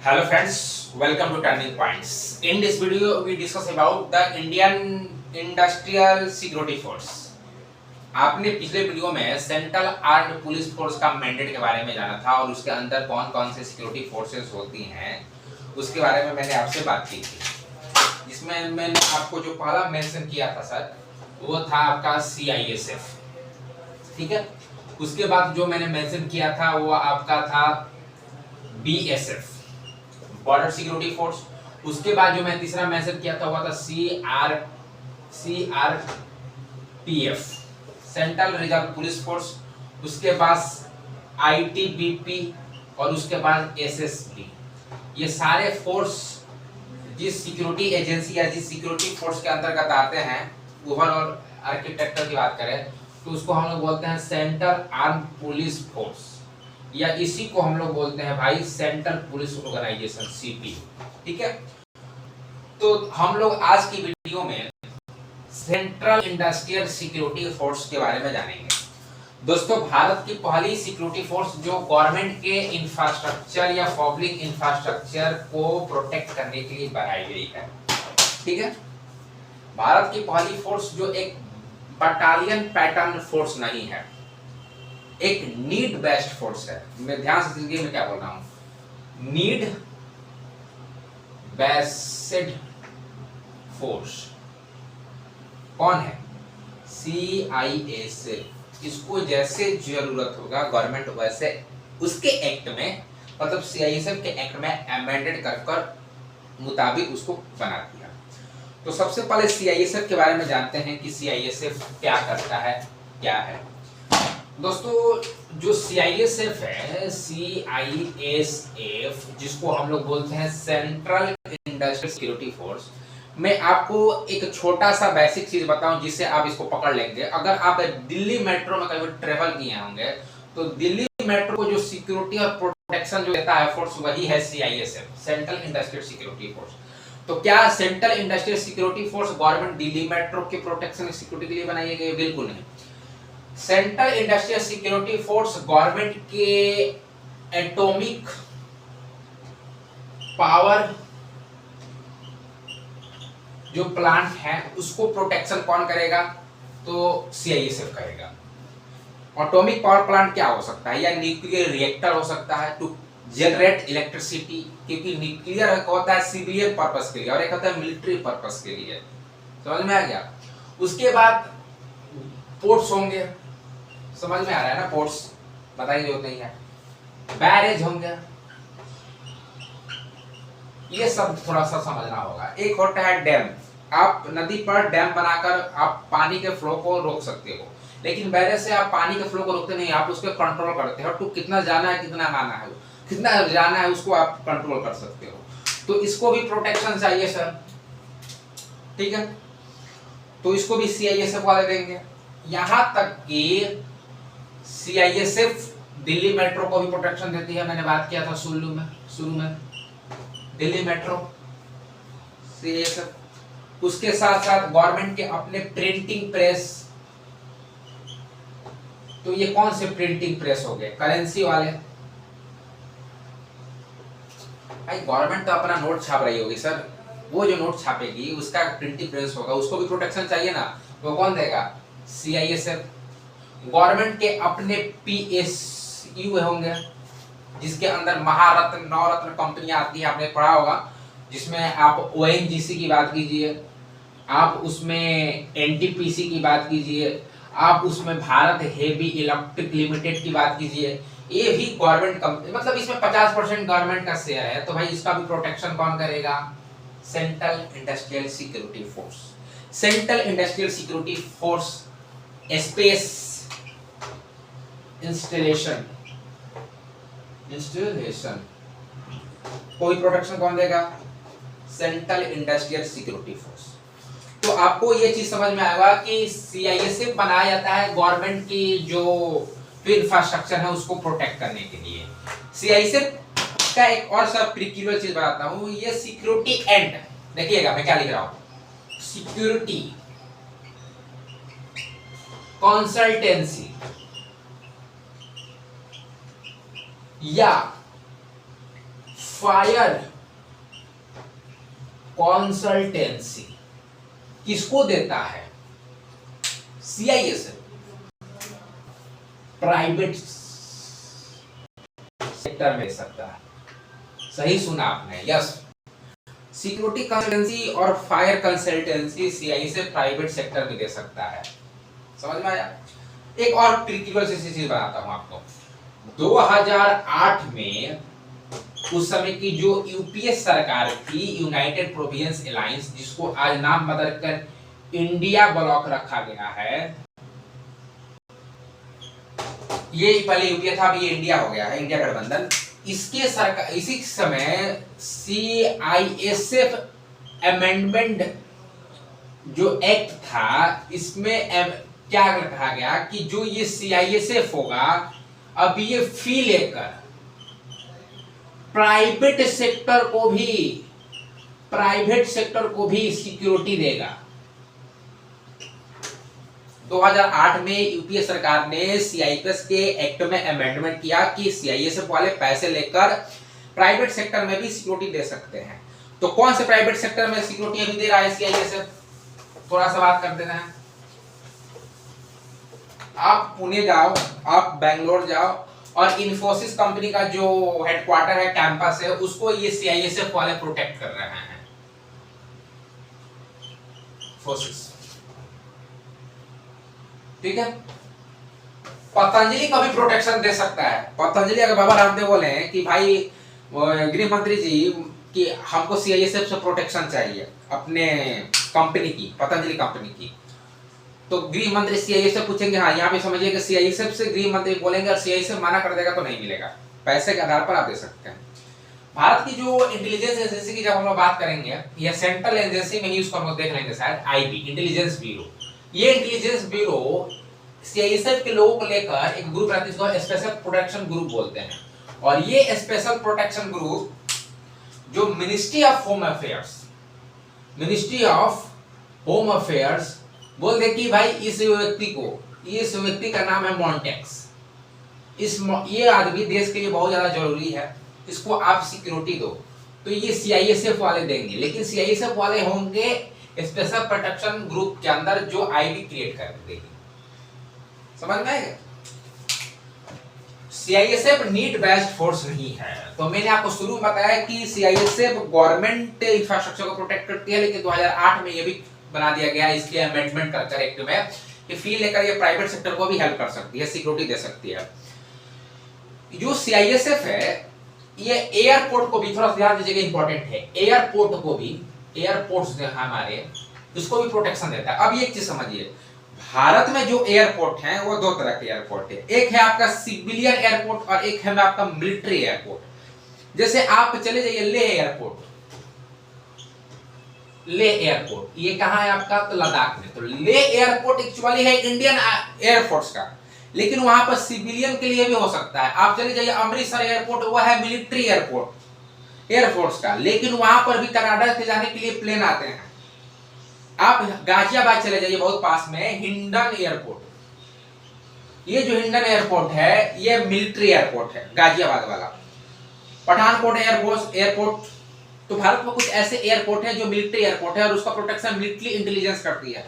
Hello friends, welcome to Turning Points. In this video, we discuss about the Indian Industrial Security Force. आपने पिछले video में central armed police force का mandate के बारे में जाना था और उसके अंदर कौन कौन से सिक्योरिटी फोर्सेस होती हैं उसके बारे में मैंने आपसे बात की थी, जिसमें मैंने आपको जो पहला मेंशन किया था सर वो था आपका CISF, ठीक है। उसके बाद जो मैंने मेंशन किया था वो आपका था BSF, बॉर्डर सिक्योरिटी फोर्स। उसके बाद जो मैं तीसरा मेंशन किया था वो था CRPF, central reserve police force. उसके बाद ITBP और उसके बाद SSB। ये सारे फोर्स जिस सिक्योरिटी एजेंसी या जिस सिक्योरिटी फोर्स के अंतर्गत आते हैं, ओवरऑल आर्किटेक्चर की बात करें तो उसको हम लोग बोलते हैं सेंट्रल आर्म पुलिस फोर्स, या इसी को हम लोग बोलते हैं भाई सेंट्रल पुलिस ऑर्गेनाइजेशन CPU, ठीक है। तो हम लोग आज की वीडियो में सेंट्रल इंडस्ट्रियल सिक्योरिटी फोर्स के बारे में जानेंगे। दोस्तों, भारत की पहली सिक्योरिटी फोर्स जो गवर्नमेंट के इंफ्रास्ट्रक्चर या पब्लिक इंफ्रास्ट्रक्चर को प्रोटेक्ट करने के लिए बनाई गई है, ठीक है। भारत की पहली फोर्स जो एक बटालियन पैटर्न फोर्स नहीं है, एक नीड बेस्ड फोर्स है। मैं ध्यान से सुनिए मैं क्या बोल रहा हूं, नीड बेस्ड फोर्स। कौन है? CISF। इसको जैसे जरूरत होगा गवर्नमेंट वैसे उसके एक्ट में, मतलब CISF के एक्ट में अमेंडेड कर मुताबिक उसको बना दिया। तो सबसे पहले CISF के बारे में जानते हैं कि CISF क्या करता है, क्या है। दोस्तों, जो CISF है, CISF जिसको हम लोग बोलते हैं सेंट्रल इंडस्ट्रियल सिक्योरिटी फोर्स, मैं आपको एक छोटा सा बेसिक चीज बताऊं जिससे आप इसको पकड़ लेंगे। अगर आप दिल्ली मेट्रो में कभी ट्रेवल किए होंगे तो दिल्ली मेट्रो को जो सिक्योरिटी और प्रोटेक्शन जो देता है फोर्स वही है CISF, central industrial security force. तो क्या central industrial security force government Delhi metro के प्रोटेक्शन सिक्योरिटी के लिए बनाई गई? बिल्कुल नहीं। Central industrial security force government के एटॉमिक पावर जो प्लांट है उसको प्रोटेक्शन कौन करेगा? तो CISF करेगा। एटॉमिक पावर प्लांट क्या हो सकता है? या न्यूक्लियर रिएक्टर हो सकता है टू जनरेट इलेक्ट्रिसिटी, क्योंकि न्यूक्लियर होता है सिविलियन पर्पस के लिए और एक होता है मिलिट्री पर्पस के लिए। समझ में आ गया? उसके बाद पोर्ट्स होंगे, समझ में आ रहा है ना? पोर्ट्स बताइए जो नहीं है। बैरेज होंगे, ये सब थोड़ा सा समझना होगा। एक होता है डैम, आप नदी पर डैम बनाकर आप पानी के फ्लो को रोक सकते हो, लेकिन बैरेज से आप पानी के फ्लो को रोकते नहीं, आप उसको कंट्रोल करते हो। तो कितना जाना है कितना आना है, कितना जाना है उसको आप कंट्रोल कर सकते हो। तो इसको भी प्रोटेक्शन चाहिए सर, ठीक है। तो इसको भी CISF वाले देंगे। यहां तक कि CISF दिल्ली मेट्रो को भी प्रोटेक्शन देती है। मैंने बात किया था शुरू में दिल्ली मेट्रो CISF। उसके साथ साथ गवर्नमेंट के अपने प्रिंटिंग प्रेस, तो ये कौन से प्रिंटिंग प्रेस हो गए? करेंसी वाले। भाई गवर्नमेंट तो अपना नोट छाप रही होगी सर, वो जो नोट छापेगी उसका प्रिंटिंग प्रेस होगा, उसको भी प्रोटेक्शन चाहिए ना, तो कौन देगा? CISF। गवर्नमेंट के अपने PSU होंगे जिसके अंदर महारत्न नवरत्न कंपनियां आती है, आपने पढ़ा होगा, जिसमें आप ONGC की बात कीजिए, आप उसमें NTPC की बात कीजिए, आप उसमें भारत हेवी इलेक्ट्रिक लिमिटेड की बात कीजिए। ये भी गवर्नमेंट कंपनी, मतलब इसमें 50% गवर्नमेंट का शेयर है, तो भाई इसका भी प्रोटेक्शन कौन करेगा? Central industrial security force. Central industrial security force space installation कोई प्रोटेक्शन कौन देगा? Central industrial security force. तो आपको ये चीज समझ में आएगा कि CISF बनाया जाता है गवर्नमेंट की जो इंफ्रास्ट्रक्चर है उसको प्रोटेक्ट करने के लिए। CISF का एक और सब प्रिक्यूलर चीज बताता हूं, ये सिक्योरिटी एंड, देखिएगा मैं क्या लिख रहा हूं, सिक्योरिटी कंसल्टेंसी या फायर कंसल्टेंसी किसको देता है? सीआईएसएफ, प्राइवेट सेक्टर में सकता है। सही सुना आपने, यस। सिक्योरिटी कंसल्टेंसी और fire consultancy CISF private sector में दे सकता है। समझ में आया? एक और क्रिटिकल सी चीज बताता हूं आपको। 2008 में उस समय की जो यूपीए सरकार थी, यूनाइटेड प्रोविंस अलायंस, जिसको आज नाम बदलकर इंडिया ब्लॉक रखा गया है, ये पहले यूपीए था, अभी ये इंडिया हो गया है, इंडिया गठबंधन। इसके सरकार, इसी समय सीआईएसएफ अमेंडमेंट जो एक्ट था, इसमें क्या कहा गया कि जो ये सीआईएसएफ होगा, अब ये फी लेकर प्राइवेट सेक्टर को भी सिक्योरिटी देगा। 2008 में यूपीए सरकार ने सीआईएसएफ के एक्ट में अमेंडमेंट किया कि सीआईएसएफ वाले पैसे लेकर प्राइवेट सेक्टर में भी सिक्योरिटी दे सकते हैं। तो कौन से प्राइवेट सेक्टर में सिक्योरिटी अभी दे रहा है सीआईएसएफ? थोड़ा सा बात कर देना है। आप पुणे जाओ, आप बेंगलोर जाओ, और इन्फोसिस कंपनी का जो हेडक्वार्टर है, कैंपस है, उसको ये सीआईएसएफ वाले प्रोटेक्ट कर रहे हैं। इन्फोसिस, ठीक है। पतंजलि का भी प्रोटेक्शन दे सकता है। पतंजलि अगर बाबा रामदेव बोले कि भाई गृह मंत्री जी कि हमको सीआईएसएफ से प्रोटेक्शन चाहिए अपने कंपनी की, पतंजलि कंपनी की, तो गृह मंत्री सीआईएसएफ पूछेंगे, हाँ यहाँ पे समझिए कि सीआईएसएफ से गृह मंत्री बोलेंगे और सीआईएसएफ मना कर देगा तो नहीं मिलेगा। पैसे के आधार पर आप दे सकते हैं। भारत की जो इंटेलिजेंस एजेंसी की जब हम लोग बात करेंगे, या सेंट्रल एजेंसी में ही उसको हम लोग देख लेंगे शायद, आईबी, इंटेलिजेंस ब्यूरो। ये इंटेलिजेंस ब्यूरो सीआईएसएफ के लोगों को लेकर एक ग्रुप रहता है, जिसको स्पेशल प्रोटेक्शन ग्रुप बोलते हैं। और ये स्पेशल प्रोटेक्शन ग्रुप जो मिनिस्ट्री ऑफ होम अफेयर्स बोल दे कि भाई इस व्यक्ति का नाम है मॉन्टेक्स, ये आदमी देश के लिए बहुत ज्यादा जरूरी है, इसको आप सिक्योरिटी दो, तो ये सीआईएसएफ वाले देंगे। लेकिन सीआईएसएफ वाले होंगे स्पेशल प्रोटेक्शन ग्रुप के अंदर, जो आईबी क्रिएट कर देगी। समझ में आएगा? सीआईएसएफ नीड बेस्ड फोर्स नहीं है। तो मैंने आपको शुरू में बताया कि सीआईएसएफ गवर्नमेंट इंफ्रास्ट्रक्चर को प्रोटेक्ट करती है, लेकिन 2008 में ये भी बना दिया गया इसके अमेंडमेंट कर एक्ट में कि फी लेकर ये प्राइवेट सेक्टर को भी हेल्प कर सकती है, सिक्योरिटी दे सकती है। जो सीआईएसएफ है, ये एयरपोर्ट को भी, थोड़ा सा ध्यान दीजिएगा, इंपॉर्टेंट है, एयरपोर्ट को भी, एयरपोर्ट्स हमारे, उसको भी प्रोटेक्शन देता है। अब ये एक चीज समझिए, भारत में जो एयरपोर्ट हैं वो दो तरह के एयरपोर्ट है। एक है आपका सिविलियन एयरपोर्ट और एक है आपका मिलिट्री एयरपोर्ट। जैसे आप चले जाइए लेह एयरपोर्ट, ये कहाँ है आपका? तो लद्दाख में। तो लेह एयरपोर्ट एक्चुअली है इंडियन एयरफोर्स का, लेकिन वहां पर सिविलियन के लिए भी हो सकता है। आप चले जाइए अमृतसर एयरपोर्ट, वो है मिलिट्री एयरपोर्ट एयरफोर्स का, लेकिन वहां पर भी कनाडा से जाने के लिए प्लेन आते हैं। आप गाजियाबाद चले जाइए, बहुत पास में हिंडन एयरपोर्ट, ये जो हिंडन एयरपोर्ट है ये मिलिट्री एयरपोर्ट है, गाजियाबाद वाला। पठानकोट एयरपोर्ट, तो भारत में कुछ ऐसे एयरपोर्ट है जो मिलिट्री एयरपोर्ट है और उसका प्रोटेक्शन मिलिट्री इंटेलिजेंस करती है।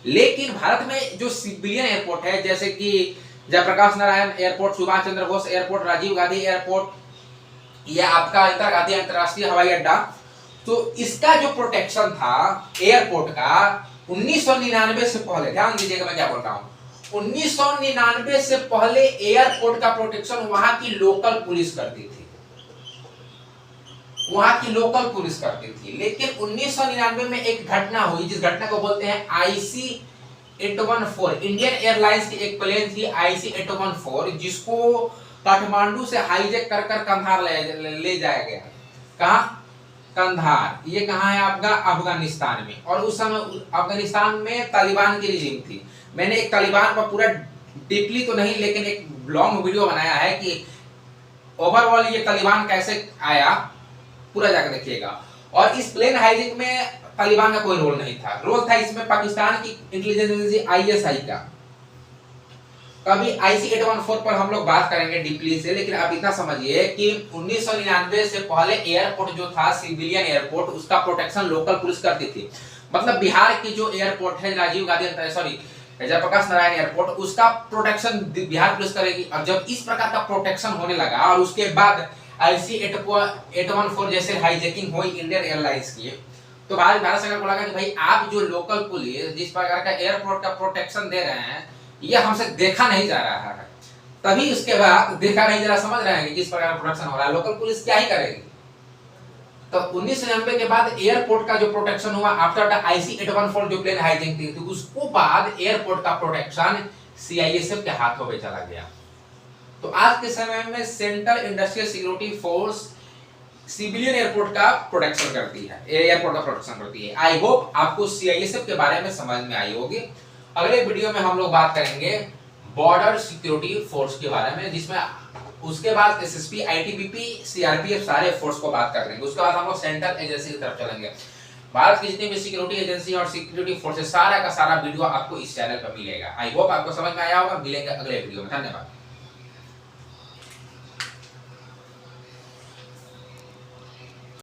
लेकिन भारत में जो सिविलियन एयरपोर्ट है, जैसे कि Jayaprakash Narayan airport, Subhash Chandra Bose airport, Rajiv Gandhi airport, या आपका इंदिरा गांधी अंतरराष्ट्रीय हवाई अड्डा, तो इसका जो प्रोटेक्शन था एयरपोर्ट का 1999 से पहले, ध्यान दीजिएगा मैं क्या बोल रहा हूं, 1999 से पहले एयरपोर्ट का प्रोटेक्शन वहां की लोकल पुलिस करती थी, लेकिन 1999 में एक घटना हुई, जिस घटना को बोलते हैं IC-814, इंडियन एयरलाइंस की एक प्लेन थी IC-814, जिसको काठमांडू से हाईजैक कर कंधार ले जाया गया। कहाँ? कंधार। ये कहाँ है आपका? अफगानिस्तान में। और उस समय अफगानिस्तान में तालिबान की रिजीम थी। मैंने एक तालिबान पर पूरा डीपली तो नहीं, लेकिन एक लॉन्ग वीडियो बनाया है कि ओवरऑल ये तालिबान कैसे आया, पूरा जाकर देखिएगा। और इस प्लेन हाईजैक में तालिबान का कोई रोल नहीं था, रोल था इसमें पाकिस्तान की इंटेलिजेंस एजेंसी ISI का। कभी IC 814 पर हम लोग बात करेंगे डीपली से, लेकिन आप इतना समझिए कि 1999 से पहले एयरपोर्ट जो था सिविलियन एयरपोर्ट, उसका प्रोटेक्शन लोकल पुलिस करती थी। मतलब बिहार की जो एयरपोर्ट है राजीव गांधी सॉरी जयप्रकाश नारायण एयरपोर्ट, उसका प्रोटेक्शन बिहार पुलिस करेगी। और जब इस प्रकार का प्रोटेक्शन होने लगा और उसके बाद IC 814 जैसे हाईजैकिंग हुई इंडियन एयरलाइंस की, तो भारत सरकार को लगा कि भाई आप जो लोकल पुलिस जिस प्रकार का एयरपोर्ट का प्रोटेक्शन दे रहे हैं, ये हमसे देखा नहीं जा रहा है। तभी उसके बाद देखा नहीं जा रहा, समझ रहे हैं कि किस प्रकार का प्रोटेक्शन हो रहा है, लोकल पुलिस क्या ही करेगी। तो 1999 के बाद एयरपोर्ट का जो प्रोटेक्शन हुआ आफ्टर द IC 814 जो प्लेन हाईजैक थी, तो उसको बाद एयरपोर्ट का प्रोटेक्शन CISF के हाथों में चला गया। तो आज के समय में central industrial security force civilian airport का प्रोटेक्शन करती है, एयरपोर्ट का प्रोटेक्शन करती है। आई होप आपको CISF के बारे में समझ में आई होगी। अगले वीडियो में हम लोग बात करेंगे बॉर्डर सिक्योरिटी फोर्स के बारे में, जिसमें उसके बाद SSB, ITBP, CRPF सारे फोर्स को बात कर लेंगे। उसके बाद हम लोग सेंट्रल एजेंसी की तरफ चलेंगे। भारत की जितनी भी सिक्योरिटी एजेंसी और सिक्योरिटी फोर्स सारा का सारा वीडियो आपको इस चैनल पर मिलेगा। आई होप आपको समझ में आया होगा। मिलेंगे अगले वीडियो में। धन्यवाद।